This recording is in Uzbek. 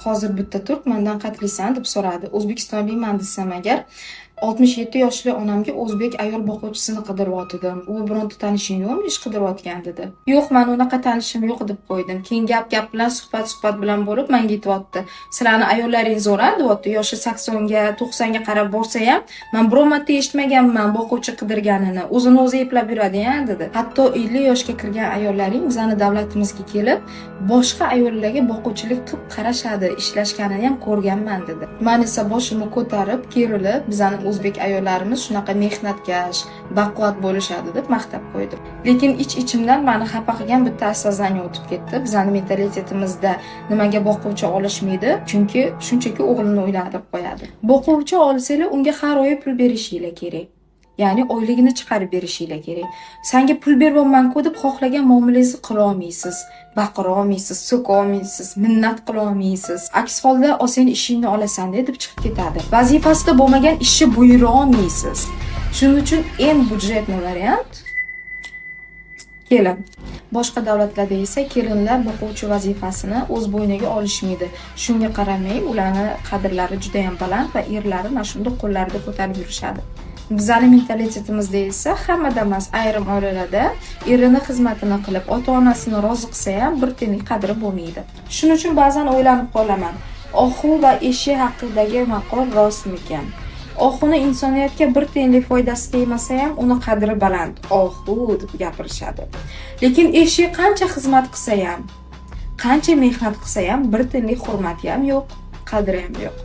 hozir bitta turk mendan qatlisan deb so'radi. O'zbekistonlikman desam agar 67 yoshli onamga o'zbek ayol boquvchisini qidiryotgandim. U bironta tanishing yo'qmi, ish qidiryotgan dedi. Yo'q, men unaqa tanishim yo'q deb qo'ydim. Keyin gap bilan suhbat bilan bo'lib menga aytibdi. Sizlarni ayollaringiz zo'r deyapti. Yoshi 80 ga, 90 ga qarab borsa ham, men biror marta eshitmaganman boquvchi qidirganini. O'zini o'zi eplab yuradi-ya dedi. Hatto 50 yoshga kirgan ayollaring bizning davlatimizga kelib, boshqa ayollarga boquvchilik qilib qarashadi, ishlashganini ham ko'rganman dedi. Men esa boshimni ko'tarib, kerilib, bizning o'zbek ayollarimiz shunaqa mehnatkash, baquvvat bo'lishadi deb maqtab qo'ydim. Lekin ich-ichimdan meni xafa qilgan bitta осознание o'tib ketdi. Bizning mentalitetimizda nimaga boquvchi olishmaydi? Chunki shunchaki o'g'lini uylantirib qo'yadi. Boquvchi olsanglar, unga har oy pul berishinglar kerak. Ya'ni oyligini chiqarib berishinglar kerak. Senga pul beryapman-ku deb xohlagan muomalangizni qila olmaysiz. Baqira olmaysiz, so'ka olmaysiz, minnat qila olmaysiz. Aks holda sen ishingni olasan deb chiqib ketadi. Vazifasida bo'lmagan ishni buyura olmaysiz. Shuning uchun eng budjetli variant kelin. Boshqa davlatlarda esa kelinlar boquvchi vazifasini o'z bo'yniga olishmaydi. Shunga qaramay, ularning qadrlari juda ham baland va erlari mana shunday qo'llarida ko'tarib yurishadi. Bizning mentalitetimizda esa hammada emas, ayrim oilalarda erini xizmatini qilib, ota-onasini rozi qilsa ham bir tiyinlik qadri bo'lmaydi. Shuning uchun ba'zan o'ylanib qolaman, oxu va eshak haqidagi maqol rostmikan? Oxuni insoniyatga bir tiyinlik foydasi tegmasa ham uni qadri baland, oxu deb gapirishadi. Lekin eshak qancha xizmat qilsa ham, qancha mehnat qilsa ham bir tiyinlik hurmati ham yo'q, qadri ham yo'q.